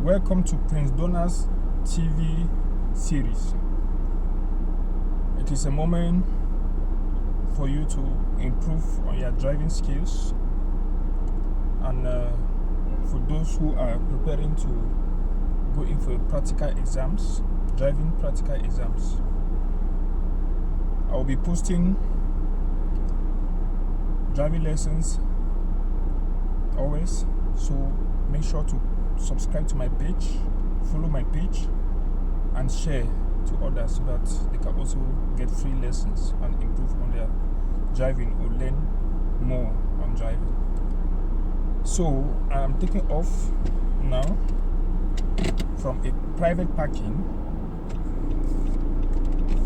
Welcome to Prince Donald's TV series. It is a moment for you to improve on your driving skills, and for those who are preparing to go in for practical exams, driving practical exams. I will be posting driving lessons always, so make sure to subscribe to my page, follow my page, and share to others so that they can also get free lessons and improve on their driving or learn more on driving. So I'm taking off now from a private parking.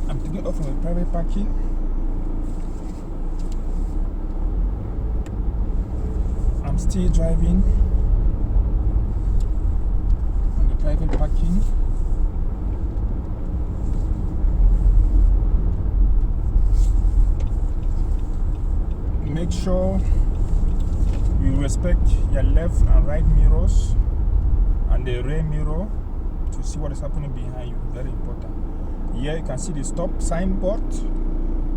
I'm still driving on the private parking. Make sure you respect your left and right mirrors and the rear mirror to see what is happening behind you. Very important. Here you can see the stop signboard.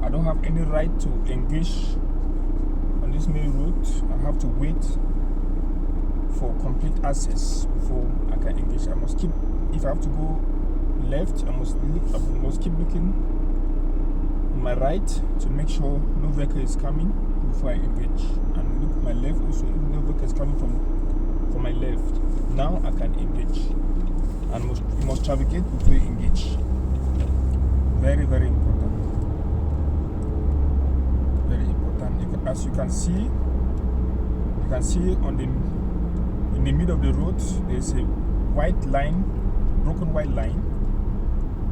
I don't have any right to engage on this main route. I have to wait for complete access before I can engage. I must keep, if I have to go left, I must keep looking on my right to make sure no vehicle is coming before I engage, and look my left also if no vehicle is coming from my left. Now I can engage, and you must navigate before you engage. Very, very important. Very important. As you can see on in the middle of the road there is a white line, broken white line.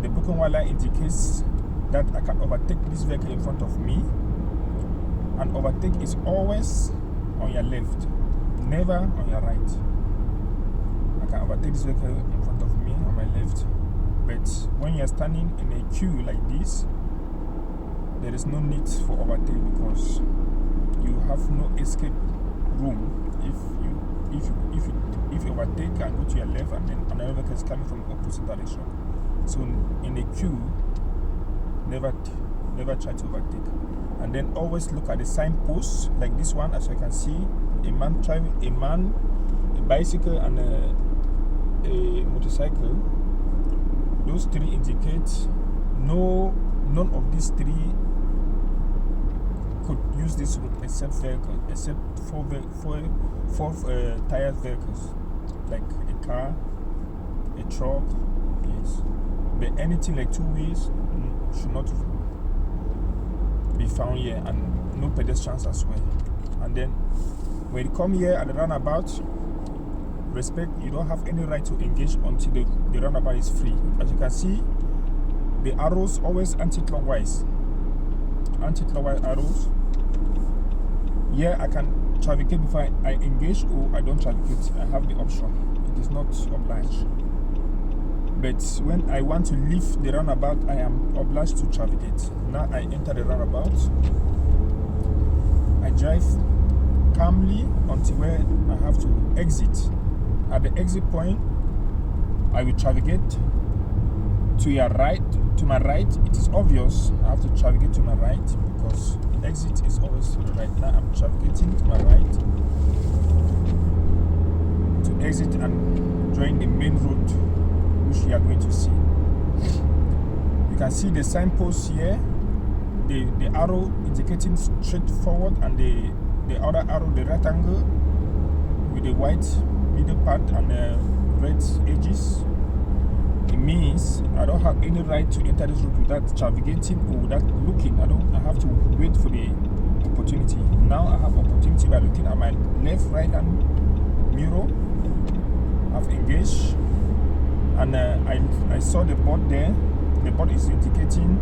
The broken white line indicates that I can overtake this vehicle in front of me. And overtake is always on your left, never on your right. I can overtake this vehicle in front of me on my left. But when you're standing in a queue like this, there is no need for overtake because you have no escape room. If you overtake and go to your left, and then another vehicle is coming from the opposite direction. So in a queue, never try to overtake. And then always look at the signposts like this one. As you can see, a bicycle, and a motorcycle. Those three indicate none of these three could use this route except four tired vehicles, like a car, a truck, yes. But anything like two wheels should not be found here, and no pedestrians as well. And then when you come here at the roundabout, respect, you don't have any right to engage until the roundabout is free. As you can see, the arrows always anti-clockwise arrows. Here I can trafficate before I engage, or I don't trafficate. I have the option. It is not obliged. But when I want to leave the roundabout, I am obliged to trafficate. Now I enter the roundabout. I drive calmly until where I have to exit. At the exit point, I will trafficate to your right, to my right. It is obvious I have to trafficate to my right because exit is always to the right. Now I'm trafficating to my right to exit and join the main road, which you are going to see. You can see the signpost here, the arrow indicating straight forward, and the other arrow, the rectangle with the white middle part and the red edges. It means I don't have any right to enter this route without navigating or without looking. I have to wait for the opportunity. Now I have opportunity by looking at my left, right hand mirror. I've engaged, and I saw the board there. The board is indicating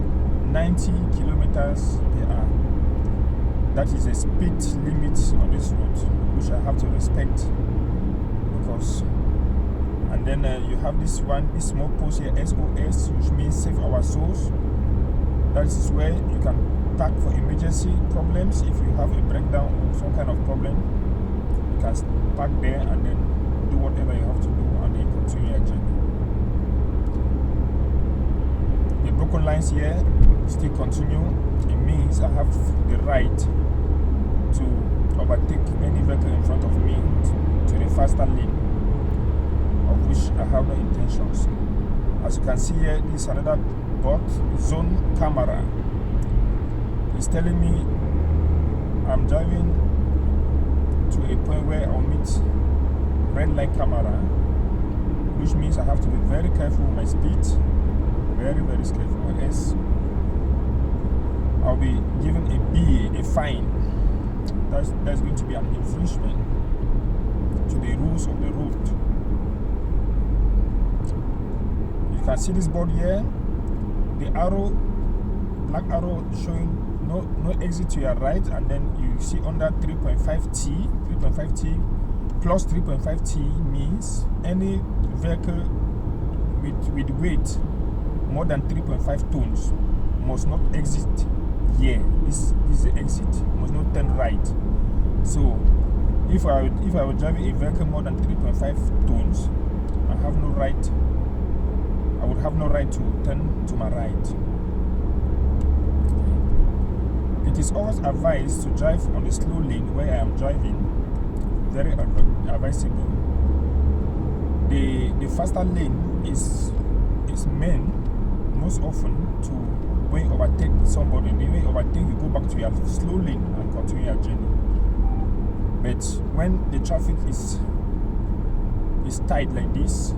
90 kilometers per hour. That is a speed limit on this road, which I have to respect. Because, and then you have this small post here, SOS, which means save our souls. That is where you can tag for emergency problems. If you have a breakdown or some kind of problem, you can park there and then do whatever you have to do, and then continue open lines here, still continue. It means I have the right to overtake any vehicle in front of me to the faster lane, of which I have no intentions. As you can see here, this is another bot, zone camera. It's telling me I'm driving to a point where I'll meet red light camera, which means I have to be very careful with my speed, very careful, or else I'll be given a fine. That's going to be an infringement to the rules of the road. You can see this board here, the arrow, black arrow showing no exit to your right, and then you see under 3.5T plus 3.5T means any vehicle with weight more than 3.5 tons must not exit here. This is the exit, must not turn right. So if I were driving a vehicle more than 3.5 tons, I would have no right to turn to my right. It is always advised to drive on the slow lane where I am driving. Very advisable. The faster lane is meant most often to, when you overtake somebody, when you overtake, you go back to your slow lane and continue your journey. But when the traffic is tight like this,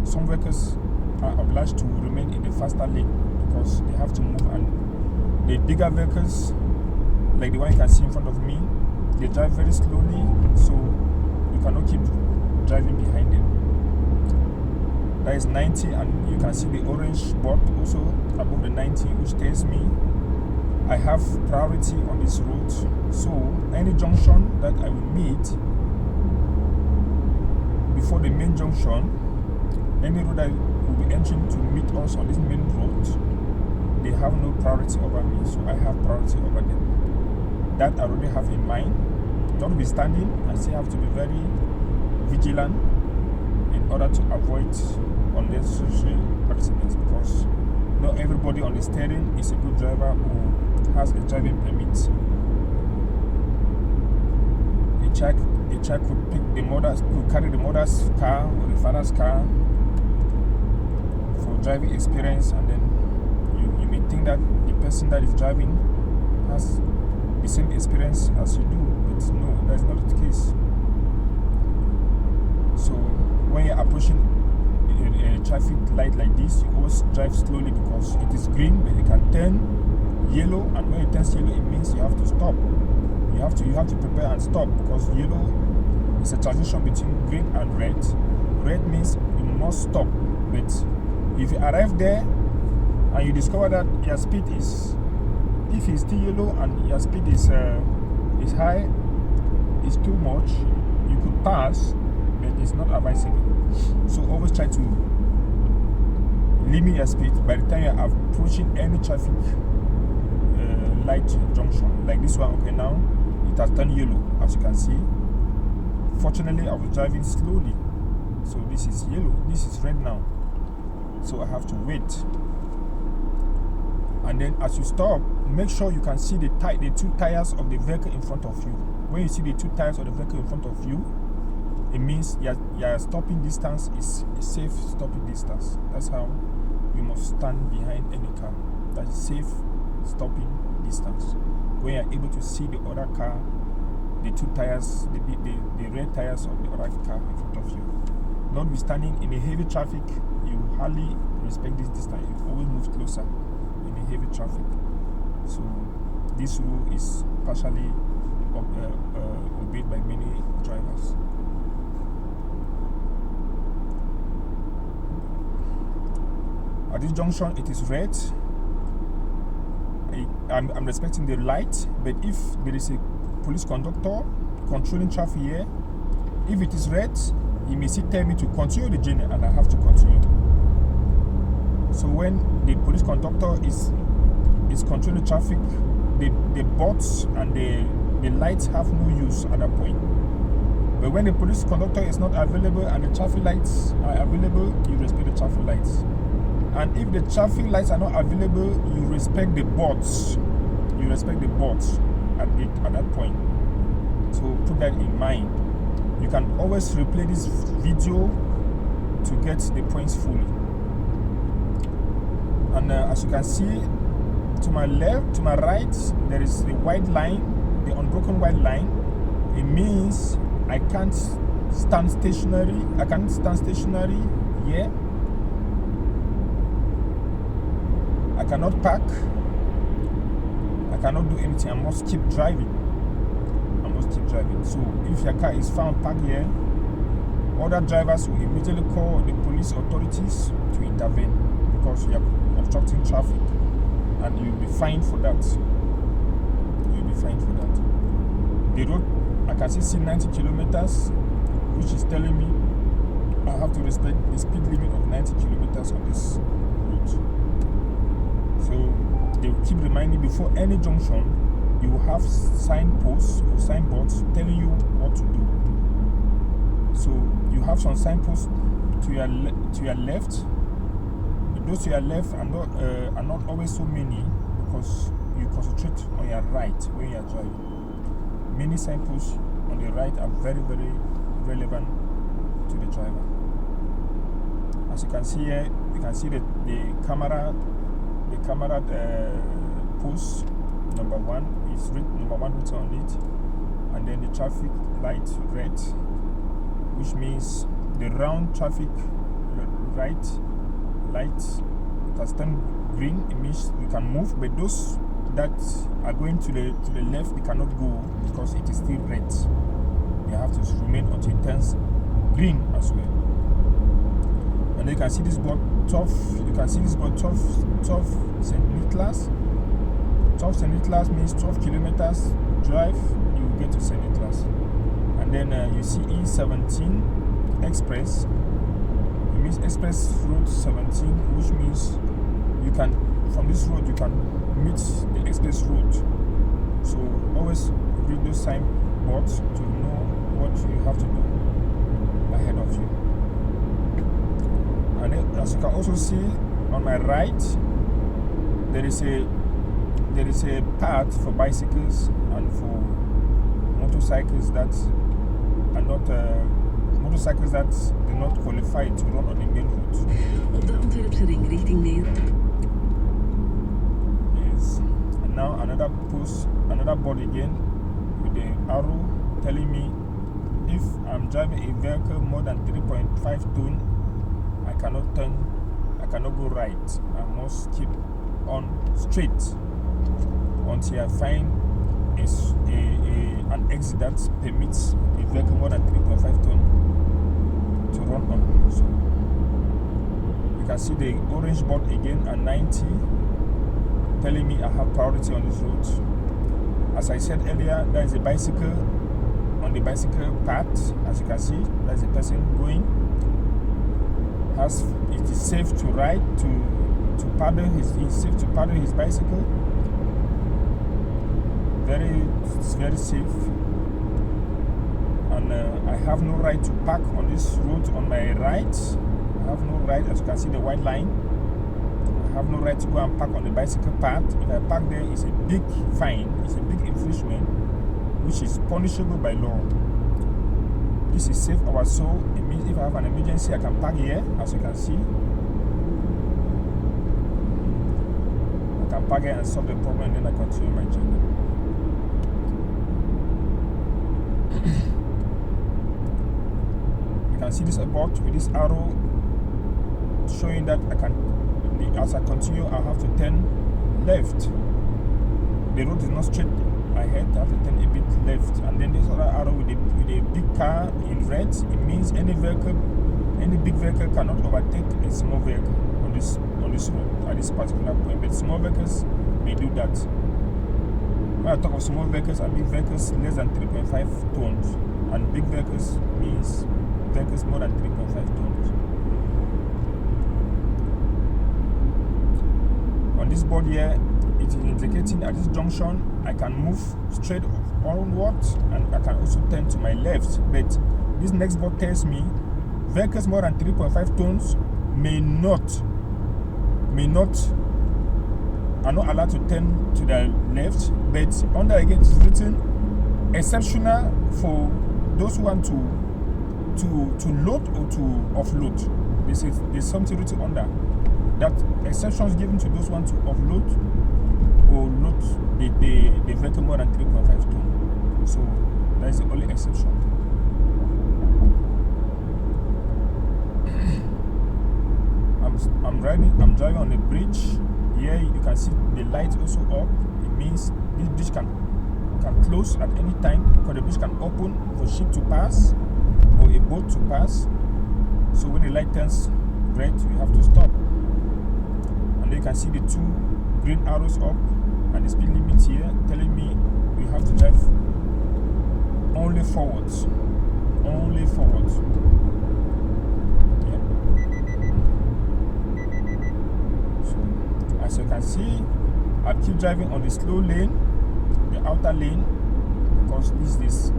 some vehicles are obliged to remain in the faster lane because they have to move, and the bigger vehicles, like the one you can see in front of me, they drive very slowly, so you cannot keep driving behind them. That is 90, and you can see the orange board also above the 90, which tells me I have priority on this road. So any junction that I will meet before the main junction, any road I will be entering to meet us on this main road, they have no priority over me, so I have priority over them. That I already have in mind. Notwithstanding, I still have to be very vigilant in order to avoid unnecessary accidents, because not everybody on the steering is a good driver who has a driving permit. A child could carry the mother's car or the father's car for driving experience, and then you may think that the person that is driving has the same experience as you do, but no, that's not the case. So when you're approaching a traffic light like this, you always drive slowly because it is green, but it can turn yellow, and when it turns yellow, it means you have to stop. You have to prepare and stop, because yellow is a transition between green and red. Red means you must stop, but if you arrive there and you discover that your speed is, if it's still yellow and your speed is high, it's too much, you could pass, but it's not advisable. So always try to limit your speed by the time you're approaching any traffic light junction. Like this one, okay, now it has turned yellow, as you can see. Fortunately, I was driving slowly, so this is yellow, this is red now, so I have to wait. And then as you stop, make sure you can see the two tires of the vehicle in front of you. When you see the two tires of the vehicle in front of you, it means your stopping distance is a safe stopping distance. That's how you must stand behind any car. That's safe stopping distance. When you're able to see the other car, the two tires, the red tires of the other car in front of you. Notwithstanding, in a heavy traffic, you hardly respect this distance. You always move closer in a heavy traffic. So this rule is partially obeyed by many drivers. At this junction, it is red. I'm respecting the light, but if there is a police conductor controlling traffic here, if it is red, he may still tell me to continue the journey, and I have to continue. So when the police conductor is controlling traffic, the bots and the lights have no use at that point. But when the police conductor is not available and the traffic lights are available, you respect the traffic lights. And if the traffic lights are not available, you respect the boards. You respect the boards at that point. So put that in mind. You can always replay this video to get the points fully. And as you can see, to my left, to my right, there is the white line, the unbroken white line. It means I can't stand stationary. I can't stand stationary here. I cannot park. I cannot do anything. I must keep driving. I must keep driving. So if your car is found parked here, other drivers will immediately call the police authorities to intervene because you are obstructing traffic, and you'll be fined for that. You'll be fined for that. The road, I can see 90 kilometers, which is telling me I have to respect the speed limit of 90 kilometers on this road. So they will keep reminding before any junction, you will have signposts or signboards telling you what to do. So you have some signposts to your left. Those to your left are not always so many because you concentrate on your right when you are driving. Many signposts on the right are very, very relevant to the driver. As you can see here, you can see the camera post number 1 is number 1 written on it, and then the traffic light red, which means the round traffic right light, it has turned green. It means we can move, but those that are going to the left, they cannot go because it is still red. They have to remain until it turns green as well. And you can see this board 12. You can see this board 12 St. Nicholas. 12 St. Nicholas means 12 kilometers drive, you will get to St. Nicholas. And then you see E17 Express. It means Express Road 17, which means you can, from this road, you can meet the Express Road. So always read those signboards to know what you have to do ahead of you. And then, as you can also see on my right, there is a path for bicycles and for motorcycles that are not motorcycles that do not qualify to run on the main road. Op de Antwerpse ring richting Nederland. Yes. And now another board again with the arrow telling me if I'm driving a vehicle more than 3.5 ton, I cannot go right. I must keep on straight until I find an exit that permits a vehicle more than 3.5 ton to run on. So you can see the orange board again at 90, telling me I have priority on this road. As I said earlier, there is a bicycle on the bicycle path. As you can see, there is a person going. It is safe to ride, to paddle. It's safe to paddle his bicycle. It's very safe. And I have no right to park on this road on my right. I have no right, as you can see the white line. I have no right to go and park on the bicycle path. If I park there, it's a big fine, it's a big infringement, which is punishable by law. This is save our soul. It means if I have an emergency, I can park here, as you can see. I can park here and solve the problem, and then I continue my journey. You can see this abort with this arrow showing that as I continue, I have to turn left. The road is not straight ahead, I have to turn a bit left. And then this other arrow with a big car in red, it means any big vehicle cannot overtake a small vehicle on this road at this particular point. But small vehicles may do that. When I talk of small vehicles, I mean vehicles less than 3.5 tons, and big vehicles means vehicles more than 3.5 tons. On this board here, it is indicating at this junction I can move straight onward and I can also turn to my left. But this next board tells me vehicles more than 3.5 tons may not are not allowed to turn to the left, but under again it's written exceptional for those who want to load or to offload. There's something written under that exceptions given to those who want to offload or load the vehicle more than 3.5 tons. So that's the only exception. I'm driving on a bridge. Here you can see the light also up. It means this bridge can close at any time, because the bridge can open for ship to pass or a boat to pass. So when the light turns red, you have to stop. And then you can see the two green arrows up and the speed limit here telling me we have to drive only forwards. Only forwards. As you can see, I keep driving on the slow lane, the outer lane, because this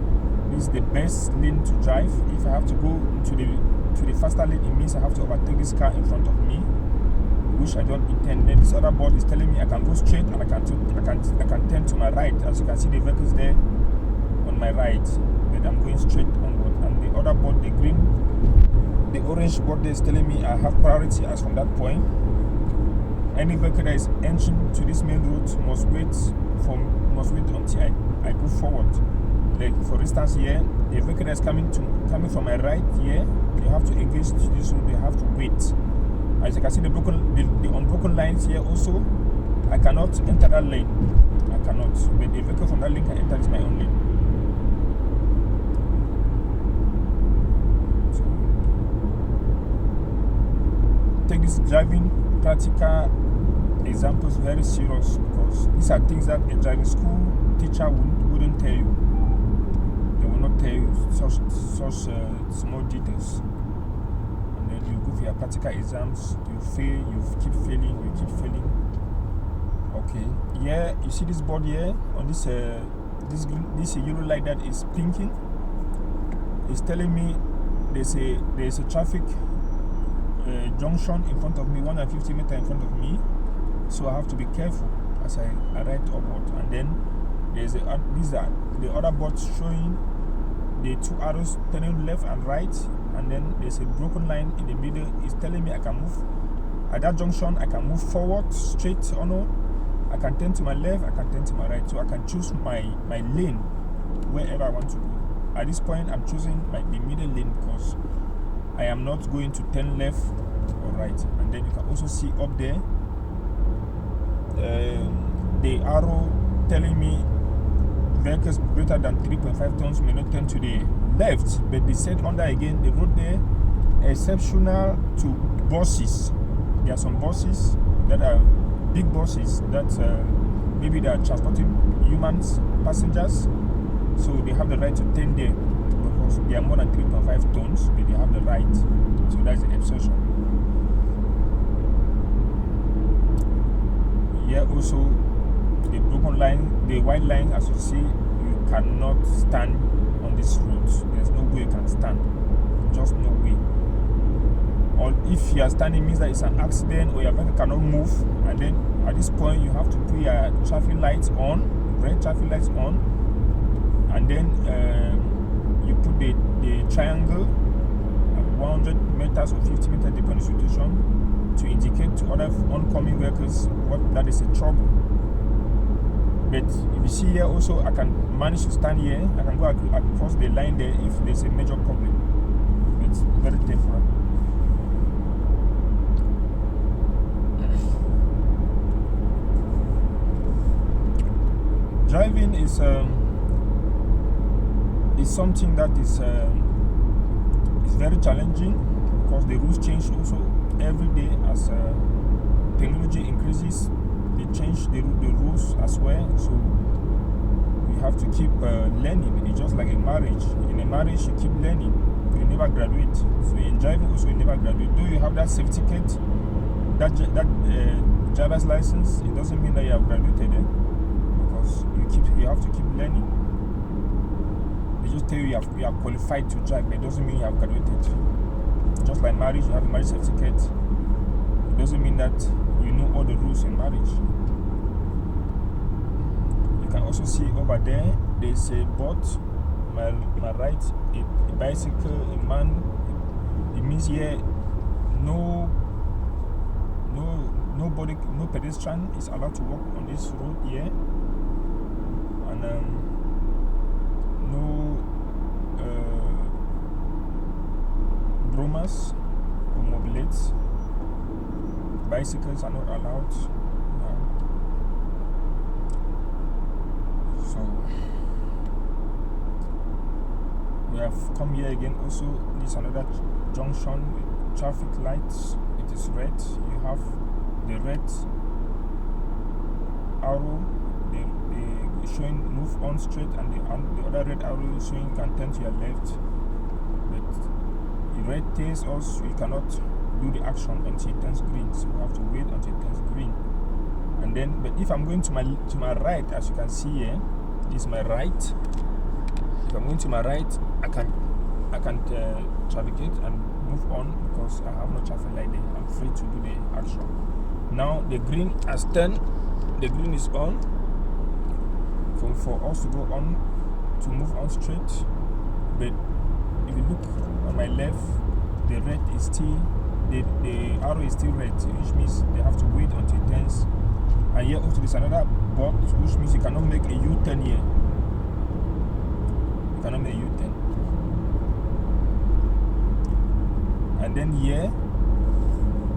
is the best lane to drive. If I have to go to the faster lane, it means I have to overtake this car in front of me, which I don't intend. Then this other board is telling me I can go straight and I can turn to my right. As you can see, the vehicles there on my right, but I'm going straight onward. And the other board, the orange board there is telling me I have priority as from that point. Any vehicle that is entering to this main road must wait until I go forward. Like for instance here, a vehicle that is coming from my right here, they have to engage to this road, they have to wait. As you can see, the unbroken lines here also, I cannot enter that lane. I cannot. But the vehicle from that lane can enter this my own lane. So, take this driving practical examples very serious, because these are things that a driving school teacher wouldn't tell you. They will not tell you such small details. And then you go for your practical exams, you fail, you keep failing. Okay, yeah, you see this board here on this yellow light that is blinking. It's telling me there's a traffic junction in front of me, 150 meters in front of me. So I have to be careful as I ride upward. And then there's the other board showing the two arrows turning left and right, and then there's a broken line in the middle. It's telling me I can move at that junction. I can move forward straight or no. I can turn to my left, I can turn to my right, so I can choose my lane wherever I want to go. At this point, I'm choosing the middle lane because I am not going to turn left or right. And then you can also see up there the arrow telling me vehicles greater than 3.5 tons may not turn to the left, but they said under again the road there exceptional to buses. There are some buses that are big buses that maybe they are transporting humans, passengers, so they have the right to turn there because they are more than 3.5 tons, but they have the right. So that's the exception. Here also the broken line, the white line, as you see, you cannot stand on this road. There's no way you can stand, just no way. Or if you are standing, means that it's an accident or your vehicle cannot move, and then at this point you have to put your traffic lights on, red traffic lights on, and then you put the triangle at 100 meters or 50 meters depending on the situation, to indicate to other oncoming vehicles that is a trouble. But if you see here also, I can manage to stand here. I can go across the line there if there's a major problem. It's very temporary. Driving is something that is very challenging because the rules change also every day as technology increases. They change the rules as well, so you have to keep learning. It's just like a marriage. In a marriage, you keep learning. You never graduate. So in driving also, you never graduate. Though you have that certificate, that driver's license, it doesn't mean that you have graduated, because you have to keep learning. They just tell you you are qualified to drive, but it doesn't mean you have graduated. Just like marriage, you have a marriage certificate. It doesn't mean that you know all the rules in marriage. You can also see over there, there's a boat, my right, a bicycle, a man. It means here nobody, no pedestrian is allowed to walk on this road here, and no bromas or mobilettes. Bicycles are not allowed. So we have come here again. Also, this is another junction with traffic lights. It is red. You have the red arrow, the showing move on straight, and the other red arrow showing you can turn to your left. But the red tells us you cannot do the action until it turns green, so we have to wait until it turns green. And then, but if I'm going to my right, as you can see here, this is my right. If I'm going to my right, I can navigate and move on because I have no traffic light there. I'm free to do the action. Now the green has turned. The green is on for us to go on, to move on straight. But if you look on my left, the red is still, the arrow is still red, which means they have to wait until it turns. And here also there's another box, which means you cannot make a U-turn here. You cannot make a U-turn. And then here,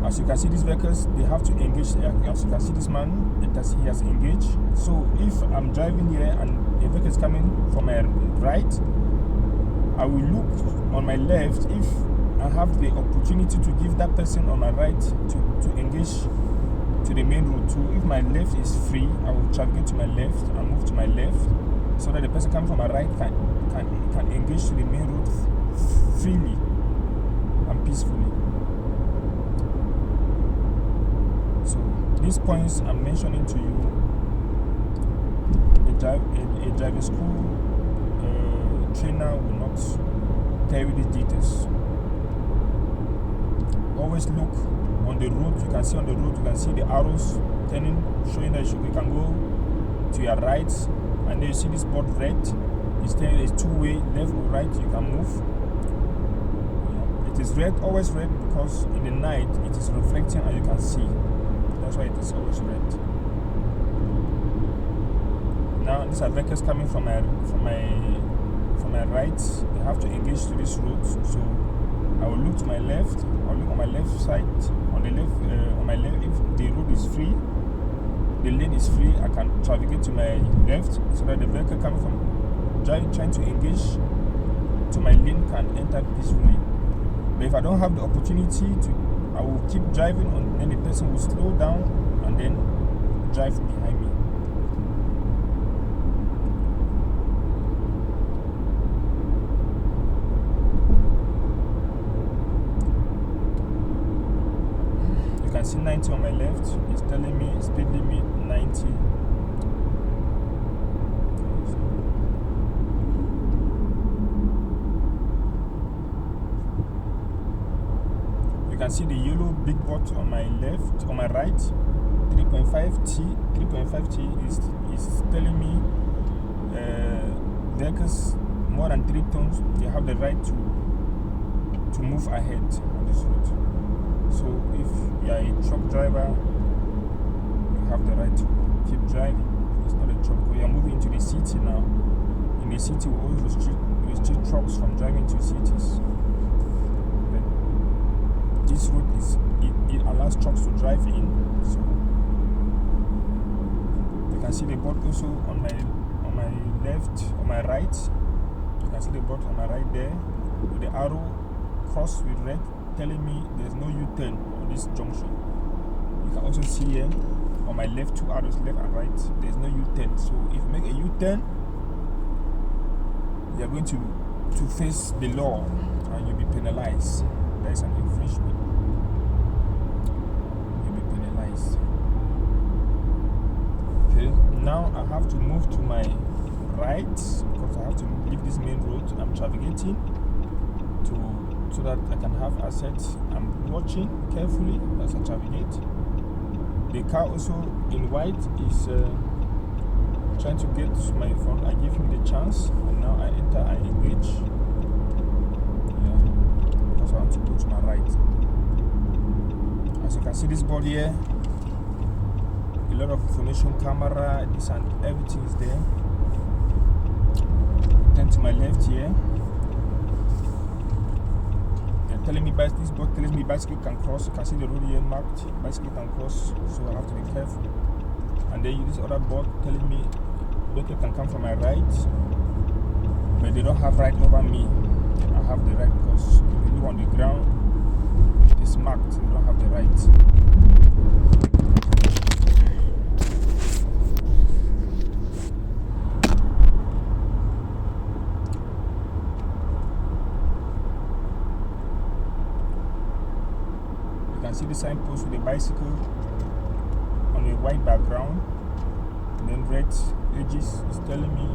as you can see, these vehicles, they have to engage. As you can see, this man, he has engaged. So if I'm driving here and a vehicle is coming from my right, I will look on my left if I have the opportunity to give that person on my right to engage to the main road too. If my left is free, I will navigate to my left and move to my left so that the person coming from my right can engage to the main road freely and peacefully. So these points I'm mentioning to you, a driving school trainer will not tell you these details. Always look on the road. You can see on the road, you can see the arrows turning, showing that you can go to your right, and then you see this board red. It's telling you it's two-way, left or right, you can move. It is red, always red, because in the night it is reflecting and you can see. That's why it is always red. Now these are vehicles coming from my right. They have to engage to this road. So I will look to my left. I'll look on my left side. On my left, if the road is free, the lane is free, I can navigate to my left so that the vehicle coming from trying to engage to my lane can enter peacefully. But if I don't have the opportunity to, I will keep driving, and then the person will slow down and then drive behind me. You can see 90 on my left. It's telling me speed limit 90. You can see the yellow big box on my left, on my right. 3.5T. 3.5T is telling me vehicles more than 3 tons, they have the right to move ahead on this road. So if you are a truck driver, you have the right to keep driving. It's not a truck. We are moving into the city now. In the city, we always restrict trucks from driving to cities. But this road it allows trucks to drive in. So you can see the board also on my left, on my right. You can see the board on my right there with the arrow crossed with red, telling me there's no U-turn on this junction. You can also see here on my left, 2 arrows, left and right, there's no U-turn. So if you make a U-turn, you're going to face the law and you'll be penalized. That is an infringement. You'll be penalized. Okay, now I have to move to my right because I have to leave this main road. I'm navigating so that I can have assets. I'm watching carefully as I navigate. The car also in white is trying to get to my front. I give him the chance, and now I enter, I engage. Yeah, because I want to go to my right. As you can see, this board here, a lot of information, camera, this and everything is there. Turn to my left here. They're telling me this board tells me bicycle can cross. You can see the road here marked. Bicycle can cross, so I have to be careful. And then this other board telling me vehicle can come from my right, but they don't have right over me. I have the right because if you look on the ground, it's marked. They don't have the right. You can see the signpost with the bicycle on a white background, and then red edges is telling me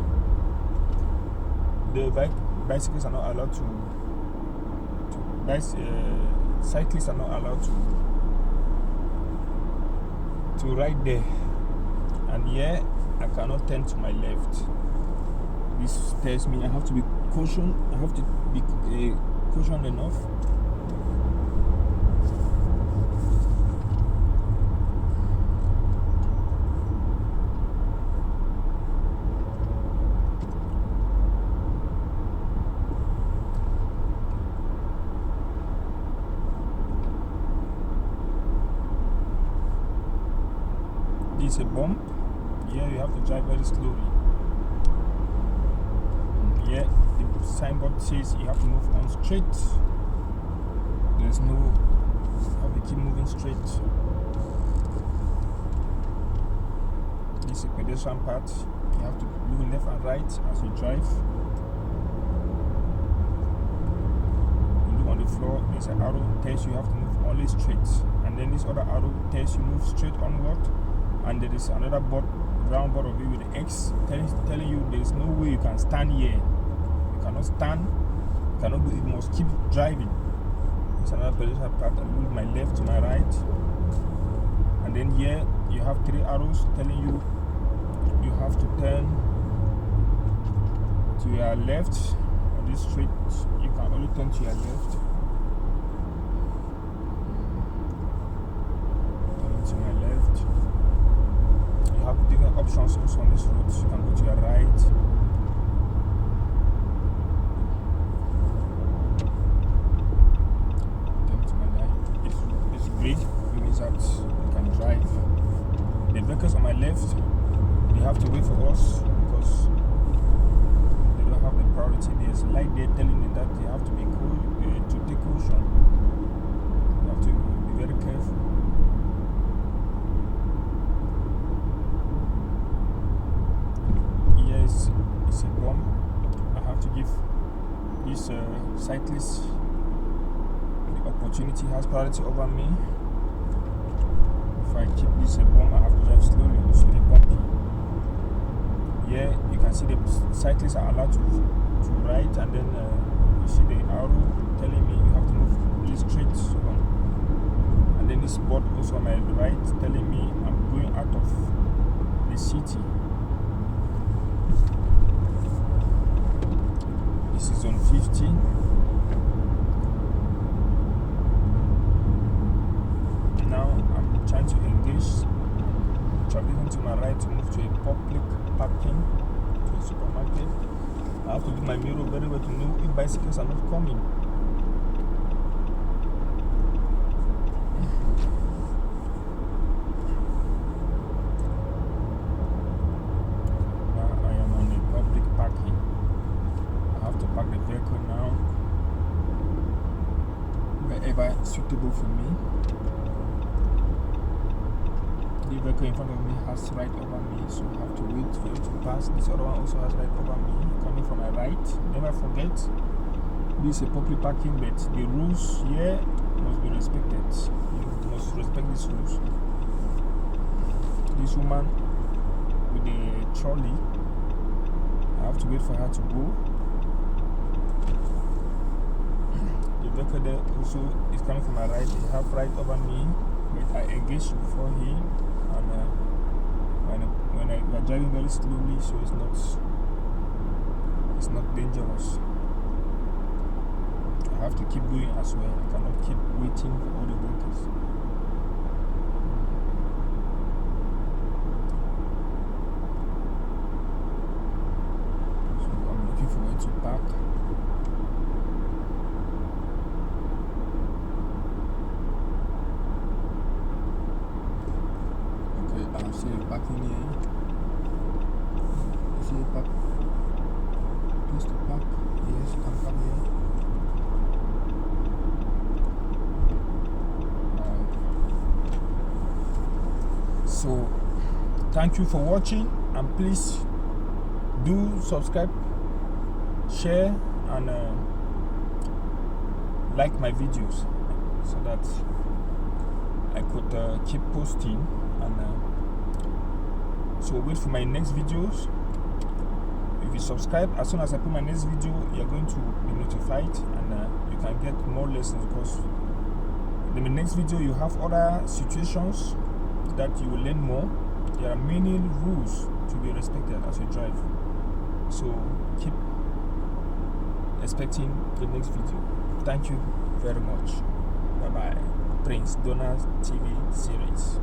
the bicycles are not allowed to cyclists are not allowed to ride there. And here I cannot turn to my left. This tells me I have to be caution. I have to be cautioned enough. It's a bump. Yeah, you have to drive very slowly. Yeah, the signboard says you have to move on straight. There's no, you have to keep moving straight. This is a pedestrian part. You have to look left and right as you drive. You look on the floor, there's an arrow tells you have to move only straight. And then this other arrow tells you move straight onward. And there is another round board of you with the X telling you there is no way you can stand here. You cannot stand, you cannot go, you must keep driving. It's another pedestrian part. I move my left to my right. And then here you have 3 arrows telling you you have to turn to your left. On this street, you can only turn to your left. Turn to my left. Have different options also on this road. You can go to your right. Turn to my right. It's great. It means that you can drive. The vehicles on my left, they have to wait for us because they don't have the priority. There's a light there telling them that they have to be cool, to take caution. You have to be very careful. It's a bomb. I have to give this cyclist the opportunity, has priority over me. If I keep this a bomb, I have to drive slowly, also the bumpy. Yeah, you can see the cyclists are allowed to ride, and then you see the arrow telling me you have to move really straight. And then this board also on my right telling me I'm going out of the city. This is zone 15. Now I'm trying to engage, traveling to my right to move to a public parking, to a supermarket. I have to do my mirror very well to know if bicycles are not coming. Now I am on a public parking. I have to park the vehicle now wherever suitable for me. The vehicle in front of me has right over me, so I have to wait for it to pass. This other one also has right over me, coming from my right. Never forget, this is a public parking, but the rules here must be respected. You must respect these rules. This woman with the trolley, I have to wait for her to go. The vehicle there also is coming from my right. They have right over me but I engage before him, and when we are driving very slowly, so it's not dangerous. I have to keep going as well. I cannot keep waiting for all the workers. So I'm looking forward to park. Okay, I see a parking here. I see a park. Place to park. Yes, you can park here. So thank you for watching, and please do subscribe, share, and like my videos so that I could keep posting. And so wait for my next videos. If you subscribe, as soon as I put my next video, you're going to be notified, and you can get more lessons, because in the next video you have other situations that you will learn more. There are many rules to be respected as you drive. So keep expecting the next video. Thank you very much. Bye bye. Prince Donald TV series.